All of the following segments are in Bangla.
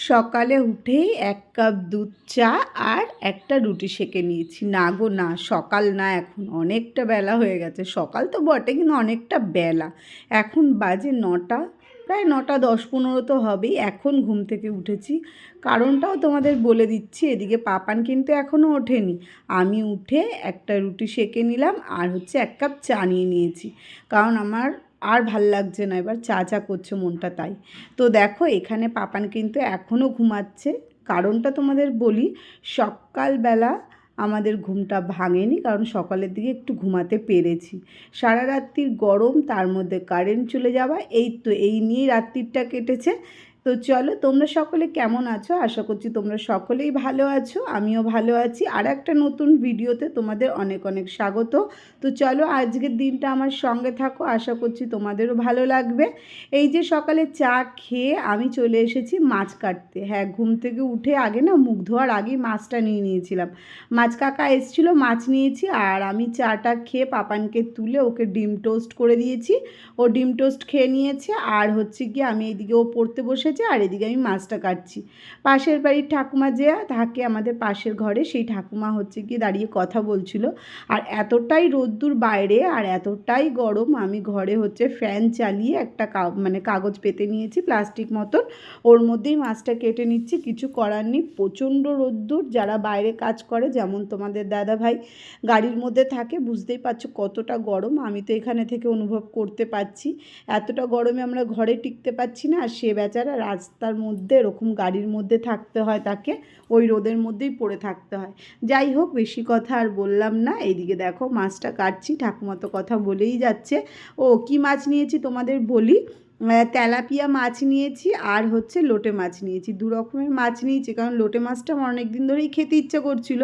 সকালে উঠেই ১ কাপ দুধ চা আর একটা রুটি সেঁকে নিয়েছি। না গো না, সকাল না, এখন অনেকটা বেলা হয়ে গেছে। সকাল তো বটে, কিন্তু অনেকটা বেলা। এখন বাজে ৯টা, প্রায় ৯টা ১০-১৫ তো হবেই। এখন ঘুম থেকে উঠেছি, কারণটাও তোমাদের বলে দিচ্ছি। এদিকে পাপান কিন্তু এখনও ওঠেনি। আমি উঠে একটা রুটি সেঁকে নিলাম আর ১ কাপ চা নিয়ে নিয়েছি, কারণ আমার আর ভাল লাগছে না, এবার চা চা করছে মনটা, তাই। তো দেখো, এখানে পাপান কিন্তু এখনও ঘুমাচ্ছে। কারণটা তোমাদের বলি, সকালবেলা আমাদের ঘুমটা ভাঙেনি, কারণ সকালের দিকে একটু ঘুমাতে পেরেছি। সারা রাত্রির গরম, তার মধ্যে কারেন্ট চলে যাওয়া, এই নিয়েই রাত্রিটা কেটেছে। তো চলো, তোমরা সকলে কেমন আছো? আশা করছি তোমরা সকলেই ভালো আছো, আমিও ভালো আছি। আর একটা নতুন ভিডিওতে তোমাদের অনেক অনেক স্বাগত। তো চলো, আজকের দিনটা আমার সঙ্গে থাকো, আশা করছি তোমাদেরও ভালো লাগবে। এই যে সকালে চা খেয়ে আমি চলে এসেছি মাছ কাটতে। হ্যাঁ, ঘুম থেকে উঠে আগে না, মুখ ধোয়ার আগেই মাছটা নিয়ে নিয়েছিলাম। মাছ কাকা এসেছিলো, মাছ নিয়েছি, আর আমি চাটা খেয়ে পাপানকে তুলে ওকে ডিম টোস্ট করে দিয়েছি। ও ডিম টোস্ট খেয়ে নিয়েছে। আর কি আমি এদিকে, ও পড়তে বসেছে আর এদিকে আমি মাছটা কাটছি। পাশের বাড়ির ঠাকুমা যে থাকে আমাদের পাশের ঘরে, সেই ঠাকুমা কি দাঁড়িয়ে কথা বলছিল। আর এতটাই রোদ্দুর বাইরে আর এতটাই গরম, আমি ঘরে ফ্যান চালিয়ে একটা কাগজ পেতে নিয়েছি, প্লাস্টিক মতন, ওর মধ্যেই মাছটা কেটে নিচ্ছি। কিছু করার নেই, প্রচণ্ড রোদ্দুর। যারা বাইরে কাজ করে, যেমন তোমাদের দাদা ভাই গাড়ির মধ্যে থাকে, বুঝতেই পারছো কতটা গরম। আমি তো এখানে থেকে অনুভব করতে পারছি, এতটা গরমে আমরা ঘরে টিকতে পারছি না। আর সে বেচারা রাস্তার মধ্যে এরকম গাড়ির মধ্যে থাকতে হয়, তাকে ওই রোদের মধ্যেই পড়ে থাকতে হয়। যাই হোক, বেশি কথা আর বললাম না। এইদিকে দেখো, মাছটা কাটছি, ঠাকুমা তো কথা বলেই যাচ্ছে। ও কি মাছ নিয়েছি তোমাদের বলি, তেলাপিয়া মাছ নিয়েছি আর লোটে মাছ নিয়েছি। দু রকমের মাছ নিয়েছি, কারণ লোটে মাছটা আমার অনেক দিন ধরেই খেতে ইচ্ছে করছিল।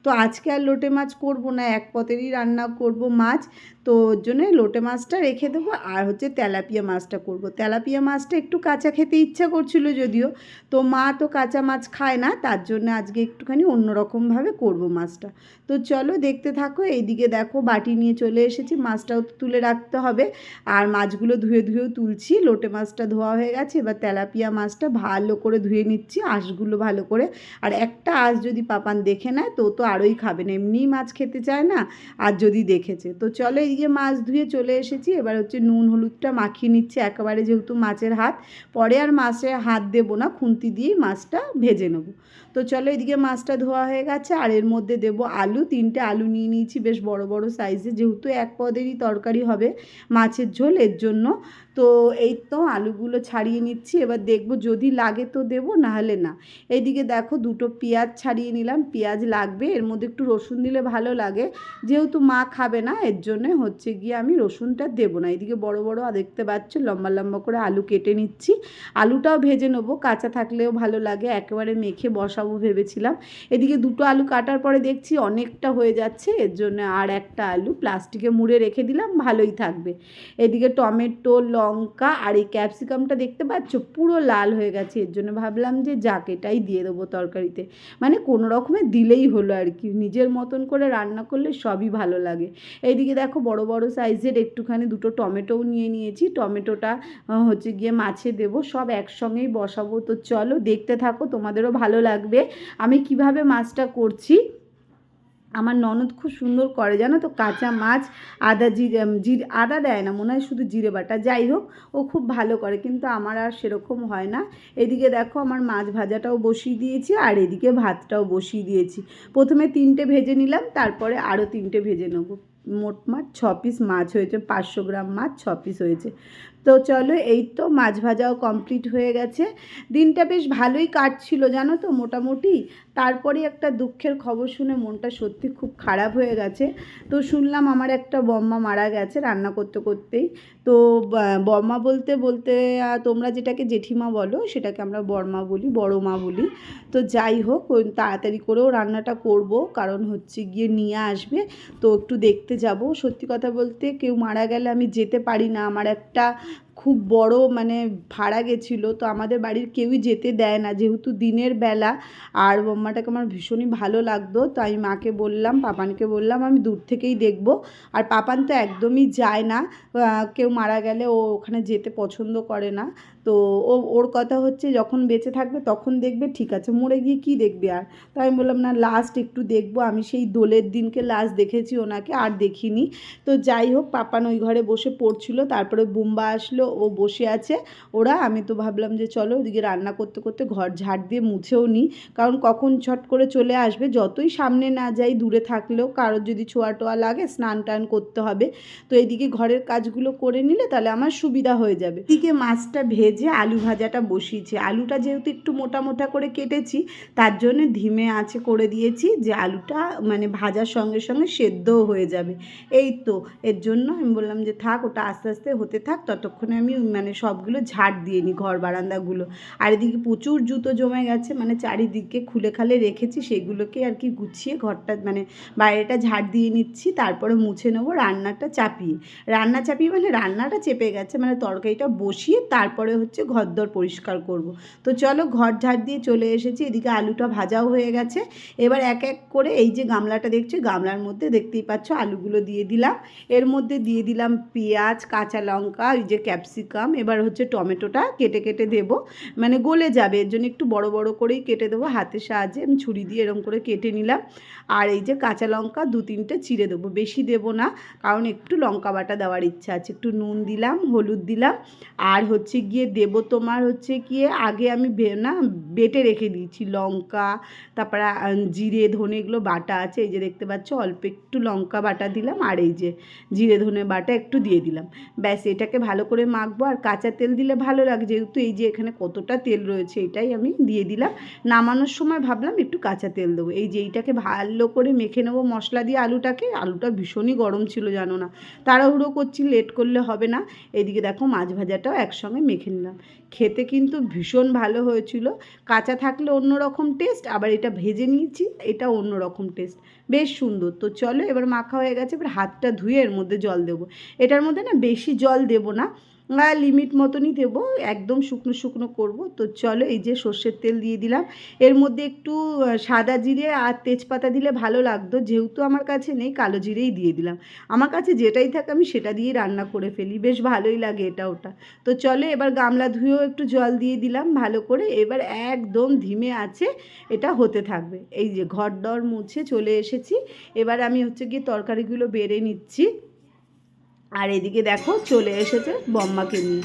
তো আজকে আর লোটে মাছ করব না, এক পদেরই রান্না করব মাছ। তো ওর জন্যে লোটে মাছটা রেখে দেবো, আর তেলাপিয়া মাছটা করব। তেলাপিয়া মাছটা একটু কাঁচা খেতে ইচ্ছা করছিল যদিও, তো মা তো কাঁচা মাছ খায় না, তার জন্য আজকে একটুখানি অন্যরকমভাবে করব মাছটা। তো চলো, দেখতে থাকো। এইদিকে দেখো, বাটি নিয়ে চলে এসেছি, মাছটাও তুলে রাখতে হবে। আর মাছগুলো ধুয়েও তুলছি। লোটে মাছটা ধোয়া হয়ে গেছে, এবার তেলাপিয়া মাছটা ভালো করে ধুয়ে নিচ্ছি, আঁশগুলো ভালো করে। আর একটা আঁশ যদি পাপান দেখে নেয় তো আরোই খাবে না, এমনিই মাছ খেতে চায় না, আর যদি দেখেছে। তো চলো, এইদিকে মাছ ধুয়ে চলে এসেছি। এবার নুন হলুদটা মাখিয়ে নিচ্ছে একেবারে, যেহেতু মাছের হাত, পরে আর মাছে হাত দেবো না, খুন্তি দিয়েই মাছটা ভেজে নেবো। তো চলো, এদিকে মাছটা ধোয়া হয়ে গেছে, আর এর মধ্যে দেবো আলু। 3টে আলু নিয়ে নিয়েছি, বেশ বড় বড় সাইজে, যেহেতু এক পদেরই তরকারি হবে, মাছের ঝোল, এর জন্য। তো এই তো আলুগুলো ছাড়িয়ে নিচ্ছি, এবার দেখব যদি লাগে তো দেবো, নাহলে না। এইদিকে দেখো, 2টো পেঁয়াজ ছাড়িয়ে নিলাম, পেঁয়াজ লাগবে, এর মধ্যে একটু রসুন দিলে ভালো লাগে, যেহেতু মা খাবে না, এর জন্যে গিয়ে আমি রসুনটা দেবো না। এইদিকে বড় বড় দেখতে পাচ্ছ, লম্বা লম্বা করে আলু কেটে নিচ্ছি। আলুটাও ভেজে নেবো, কাঁচা থাকলেও ভালো লাগে, একেবারে মেখে বসাবো ভেবেছিলাম। এদিকে 2টো আলু কাটার পরে দেখছি অনেকটা হয়ে যাচ্ছে, এর জন্য আর একটা আলু প্লাস্টিকে মুড়ে রেখে দিলাম, ভালোই থাকবে। এদিকে টমেটো, লঙ্কা আর এই ক্যাপসিকামটা দেখতে পাচ্ছ পুরো লাল হয়ে গেছে, এর জন্য ভাবলাম যে যাক, এটাই দিয়ে দেবো তরকারিতে, মানে কোনো রকমে দিলেই হলো আর কি। নিজের মতন করে রান্না করলে সবই ভালো লাগে। এইদিকে দেখো, বড় বড় সাইজের একটুখানি 2টো টমেটোও নিয়ে নিয়েছি, টমেটোটা গিয়ে মাছে দেবো, সব একসঙ্গেই বসাবো। তো চলো, দেখতে থাকো, তোমাদেরও ভালো লাগবে আমি কিভাবে মাছটা করছি। আমার ননদ খুব সুন্দর করে, জানো তো, কাঁচা মাছ, আদা জিরে আদা দেয় না মনে হয়, শুধু জিরে বাটা, যাই হোক, ও খুব ভালো করে, কিন্তু আমার আর সেরকম হয় না। এদিকে দেখো, আমার মাছ ভাজাটাও বসিয়ে দিয়েছি, আর এদিকে ভাতটাও বসিয়ে দিয়েছি। প্রথমে 3টে ভেজে নিলাম, তারপরে আরও 3টে ভেজে নেবো। মোটমাট 6 পিস মাছ হয়েছে, 500 গ্রাম মাছ 6 পিস হয়েছে। তো চলো, এই তো মাছ ভাজাও কমপ্লিট হয়ে গেছে। দিনটা বেশ ভালোই কাটছিল, জানো তো, মোটামুটি। তারপরে একটা দুঃখের খবর শুনে মনটা সত্যি খুব খারাপ হয়ে গেছে। তো শুনলাম আমার একটা বম্মা মারা গেছে রান্না করতে করতেই। তো বম্মা বলতে বলতে, তোমরা যেটাকে জেঠিমা বলো, সেটাকে আমরা বড়মা বলি, বড় মা বলি। তো যাই হোক, তাড়াতাড়ি করেও রান্নাটা করব, কারণ গিয়ে নিয়ে আসবে, তো একটু দেখতে যাব। সত্যি কথা বলতে, কেউ মারা গেলে আমি যেতে পারি না, আমার একটা খুব বড় মানে ভাড়া গেছিলো, তো আমাদের বাড়ির কেউই যেতে দেয় না যেহেতু দিনের বেলা। আর বম্মাটাকে আমার ভীষণই ভালো লাগতো, তো আমি মাকে বললাম, পাপানকে বললাম আমি দূর থেকেই দেখব। আর পাপান তো একদমই যায় না, কেউ মারা গেলে ও ওখানে যেতে পছন্দ করে না। তো ওর কথা হচ্ছে যখন বেঁচে থাকবে তখন দেখবে, ঠিক আছে, মরে গিয়ে কী দেখবে আর। তো আমি বললাম না, লাস্ট একটু দেখবো। আমি সেই দোলের দিনকে লাস্ট দেখেছি ওনাকে, আর দেখিনি। তো যাই হোক, পাপান ওই ঘরে বসে পড়ছিল, তারপরে বুম্বা আসলো, ও বসে আছে ওরা। আমি তো ভাবলাম যে চলো ওদিকে রান্না করতে করতে ঘর ঝাড় দিয়ে মুছেও নিই, কারণ কখন ছট করে চলে আসবে। যতই সামনে না যাই, দূরে থাকলেও কারোর যদি ছোঁয়া টোয়া লাগে, স্নান টান করতে হবে। তো এদিকে ঘরের কাজগুলো করে নিলে তাহলে আমার সুবিধা হয়ে যাবে। এদিকে মাছটা ভেজে আলু ভাজাটা বসিয়েছি। আলুটা যেহেতু একটু মোটা মোটা করে কেটেছি, তার জন্য ধিমে আঁচে করে দিয়েছি, যে আলুটা মানে ভাজার সঙ্গে সঙ্গে সেদ্ধও হয়ে যাবে। এই তো এর জন্য আমি বললাম যে থাক, ওটা আস্তে আস্তে হতে থাক, ততক্ষণে আমি মানে সবগুলো ঝাড় দিয়ে নিই, ঘর বারান্দাগুলো। আর এদিকে প্রচুর জুতো জমে গেছে, মানে চারিদিকে খুলে খালে রেখেছি, সেগুলোকে আর কি গুছিয়ে ঘরটা মানে বাইরেটা ঝাড় দিয়ে নিচ্ছি, তারপরে মুছে নেবো। রান্নাটা চাপিয়ে মানে রান্নাটা চেপে গেছে, মানে তরকারিটা বসিয়ে তারপরে হচ্ছে ঘরদর পরিষ্কার করব। তো চলো, ঘর ঝাড় দিয়ে চলে এসেছি। এদিকে আলুটা ভাজাও হয়ে গেছে। এবার এক এক করে এই যে গামলাটা দেখছি, গামলার মধ্যে দেখতেই পাচ্ছ আলুগুলো দিয়ে দিলাম। এর মধ্যে দিয়ে দিলাম পেঁয়াজ, কাঁচা লঙ্কা, এই যে ক্যাপসিকাম। এবার হচ্ছে টমেটোটা কেটে কেটে দেবো, মানে গলে যাবে, এর জন্য একটু বড় বড় করেই কেটে দেবো হাতের সাহায্যে। আমি ছুরি দিয়ে এরকম করে কেটে নিলাম। আর এই যে কাঁচা লঙ্কা 2-3টে চিড়ে দেবো, বেশি দেবো না, কারণ একটু লঙ্কা বাটা দেওয়ার ইচ্ছা আছে। একটু নুন দিলাম, হলুদ দিলাম। আর হচ্ছে গিয়ে দেবো তোমার হচ্ছে গিয়ে, আগে আমি বেটে রেখে দিয়েছি লঙ্কা, তারপরে জিরে ধনে এগুলো বাটা আছে, এই যে দেখতে পাচ্ছ অল্প একটু লঙ্কা বাটা দিলাম, আর এই যে জিরে ধনে বাটা একটু দিয়ে দিলাম। ব্যাস, এটাকে ভালো করে মাখবো। আর কাঁচা তেল দিলে ভালো লাগে, যেহেতু এই যে এখানে কতটা তেল রয়েছে, এটাই আমি দিয়ে দিলাম। নামানোর সময় ভাবলাম একটু কাঁচা তেল দেবো। এই যে এইটাকে ভালো করে মেখে নেবো মশলা দিয়ে আলুটাকে। আলুটা ভীষণই গরম ছিল জানো না, তাড়াহুড়ো করছি, লেট করলে হবে না। এদিকে দেখো মাছ ভাজাটাও একসঙ্গে মেখে নিলাম। খেতে কিন্তু ভীষণ ভালো হয়েছিল। কাঁচা থাকলে অন্যরকম টেস্ট, আবার এটা ভেজে নিয়েছি, এটা অন্যরকম টেস্ট, বেশ সুন্দর। তো চলো, এবার মাখা হয়ে গেছে, এবার হাতটা ধুয়ে এর মধ্যে জল দেবো। এটার মধ্যে না বেশি জল দেবো না, লিমিট মতনই দেবো, একদম শুকনো শুকনো করব। তো চলো, এই যে সর্ষের তেল দিয়ে দিলাম। এর মধ্যে একটু সাদা জিরে আর তেজপাতা দিলে ভালো লাগতো, যেহেতু আমার কাছে নেই, কালো জিরেই দিয়ে দিলাম। আমার কাছে যেটাই থাকে আমি সেটা দিয়েই রান্না করে ফেলি, বেশ ভালোই লাগে এটা ওটা। তো চলো, এবার গামলা ধুয়েও একটু জল দিয়ে দিলাম ভালো করে। এবার একদম ধিমে আছে, এটা হতে থাকবে। এই যে ঘর দর মুছে চলে এসেছি। এবার আমি হচ্ছে গিয়ে তরকারিগুলো বেড়ে নিচ্ছি। আর এদিকে দেখো চলে এসেছে বম্মাকে নিয়ে।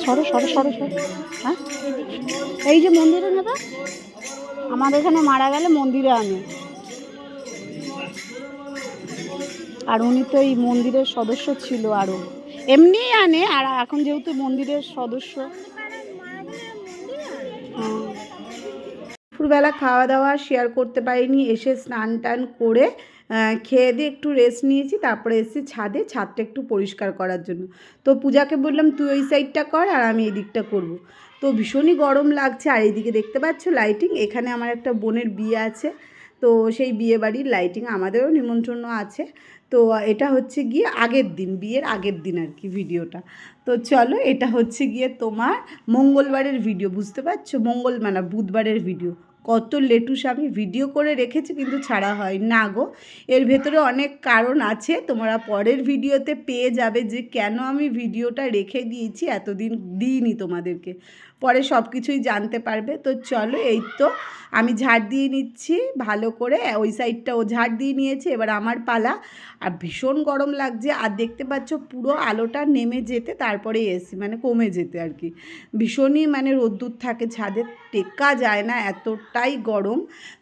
সরো সরো সরো সরো। হ্যাঁ, এই যে মন্দিরে নেবে, আমাদের এখানে মারা গেলে মন্দিরে আনে। আর উনি তো এই মন্দিরের সদস্য ছিল, আরও এমনিই আনে, আর এখন যেহেতু মন্দিরের সদস্য। দুপুরবেলা খাওয়া দাওয়া শেয়ার করতে পারিনি, এসে স্নান টান করে খেয়ে দিয়ে একটু রেস্ট নিয়েছি, তারপরে এসেছি ছাদে, ছাদটা একটু পরিষ্কার করার জন্য। তো পূজাকে বললাম তুই ওই সাইডটা কর আর আমি এই দিকটা করবো। তো ভীষণই গরম লাগছে। আর এইদিকে দেখতে পাচ্ছ লাইটিং, এখানে আমার একটা বোনের বিয়ে আছে, তো সেই বিয়ে বাড়ির লাইটিং, আমাদেরও নিমন্ত্রণ আছে। তো এটা হচ্ছে গিয়ে আগের দিন, বিয়ের আগের দিন আর কি ভিডিওটা। তো চলো, এটা হচ্ছে গিয়ে তোমার মঙ্গলবারের ভিডিও, বুঝতে পারছো, মানে বুধবারের ভিডিও। কত লেটুস আমি ভিডিও করে রেখেছি, কিন্তু ছাড়া হয় না গো। এর ভেতরে অনেক কারণ আছে, তোমরা পরের ভিডিওতে পেয়ে যাবে যে কেন আমি ভিডিওটা রেখে দিয়েছি, এতদিন দিইনি তোমাদেরকে, পরে সব কিছুই জানতে পারবে। তো চলো, এই তো আমি ঝাড় দিয়ে নিচ্ছি ভালো করে, ওই সাইডটা ও ঝাড় দিয়ে নিয়েছে, এবার আমার পালা। আর ভীষণ গরম লাগছে, আর দেখতে পাচ্ছ পুরো আলোটা নেমে যেতে তারপরে এসি মানে কমে যেতে আর কি, ভীষণই মানে রোদ্দুর থাকে ছাদে, টেকা যায় না, এতটাই গরম।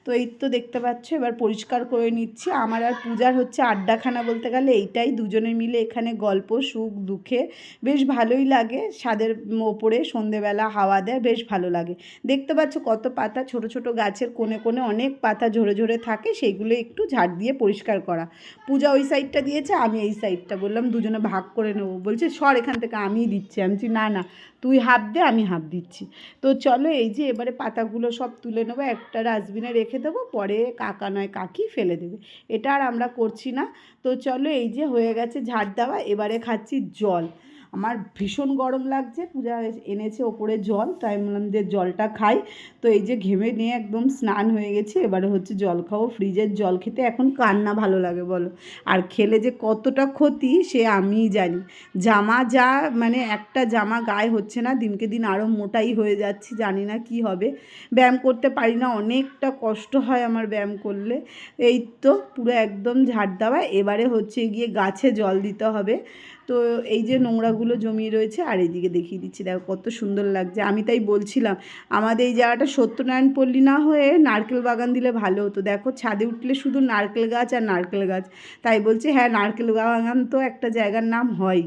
তো এই তো দেখতে পাচ্ছ এবার পরিষ্কার করে নিচ্ছি। আমার আর পূজার হচ্ছে আড্ডাখানা বলতে গেলে এইটাই, দুজনে মিলে এখানে গল্প সুখ দুঃখে বেশ ভালোই লাগে। ছাদের ওপরে সন্ধেবেলা হাওয়া দেয়, বেশ ভালো লাগে। দেখতে পাচ্ছ কত পাতা, ছোট ছোট গাছের কোণে কোণে অনেক পাতা ঝরে ঝরে থাকে, সেইগুলো একটু ঝাড় দিয়ে পরিষ্কার করা। পূজা ওই সাইডটা দিয়েছে, আমি এই সাইডটা, বললাম দুজনে ভাগ করে নেবো। বলছে সর এখান থেকে, আমিই দিচ্ছি। আমি বলছি না না, তুই হাফ দে, আমি হাফ দিচ্ছি। তো চলো এই যে এবারে পাতাগুলো সব তুলে নেবো, একটা ডাস্টবিনে রেখে দেবো, পরে কাকা নয় কাকি ফেলে দেবে। এটা আর আমরা করছি না। তো চলো এই যে হয়ে গেছে ঝাড় দেওয়া, এবারে খাচ্ছি জল। আমার ভীষণ গরম লাগছে, পূজা এনেছে ওপরে জল, তাই বললাম যে জলটা খাই। তো এই যে ঘেমে নিয়ে একদম স্নান হয়ে গেছে, এবারে হচ্ছে জল খাবো। ফ্রিজের জল খেতে এখন কার না ভালো লাগে বলো, আর খেলে যে কতটা ক্ষতি সে আমিই জানি। জামা যা মানে একটা জামা গায়ে হচ্ছে না, দিনকে দিন আরও মোটাই হয়ে যাচ্ছি, জানি না কি হবে। ব্যায়াম করতে পারি না, অনেকটা কষ্ট হয় আমার ব্যায়াম করলে। এই তো পুরো একদম ঝাড় দেওয়া, এবারে হচ্ছে গিয়ে গাছে জল দিতে হবে। তো এই যে নোংরাগুলো জমিয়ে রয়েছে, আর এইদিকে দেখিয়ে দিচ্ছি, দেখো কত সুন্দর লাগছে। আমি তাই বলছিলাম আমাদের এই জায়গাটা সত্যনারায়ণ পল্লী না হয়ে নারকেল বাগান দিলে ভালো হতো। দেখো ছাদে উঠলে শুধু নারকেল গাছ আর নারকেল গাছ, তাই বলছি হ্যাঁ নারকেল বাগান তো একটা জায়গার নাম হয়।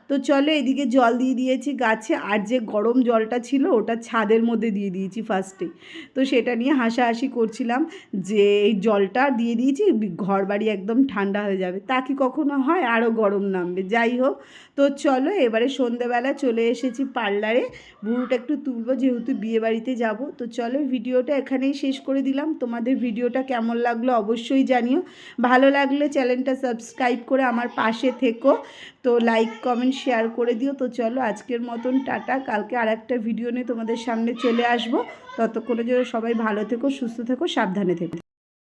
তো চলো এদিকে জল দিয়ে দিয়েছি গাছে, আর যে গরম জলটা ছিল ওটা ছাদের মধ্যে দিয়ে দিয়েছি ফার্স্টে। তো সেটা নিয়ে হাসাহাসি করছিলাম যে এই জলটা দিয়ে দিয়েছি, ঘর বাড়ি একদম ঠান্ডা হয়ে যাবে, তা কি কখনো হয়, আরও গরম নামবে। যাই হোক, তো চলো এবারে সন্ধেবেলা চলে এসেছি পার্লারে, ভুরুটা একটু তুলবো যেহেতু বিয়ে বাড়িতে যাব। তো চলো ভিডিওটা এখানেই শেষ করে দিলাম। তোমাদের ভিডিওটা কেমন লাগলো অবশ্যই জানিও, ভালো লাগলে চ্যানেলটা সাবস্ক্রাইব করে আমার পাশে থেকো। তো লাইক কমেন্ট শেয়ার করে দিও। তো চলো আজকের মতন টাটা, কালকে আর একটা ভিডিও নিয়ে তোমাদের সামনে চলে আসবো। ততক্ষণে জন্য সবাই ভালো থেকো, সুস্থ থেকো, সাবধানে থেকো।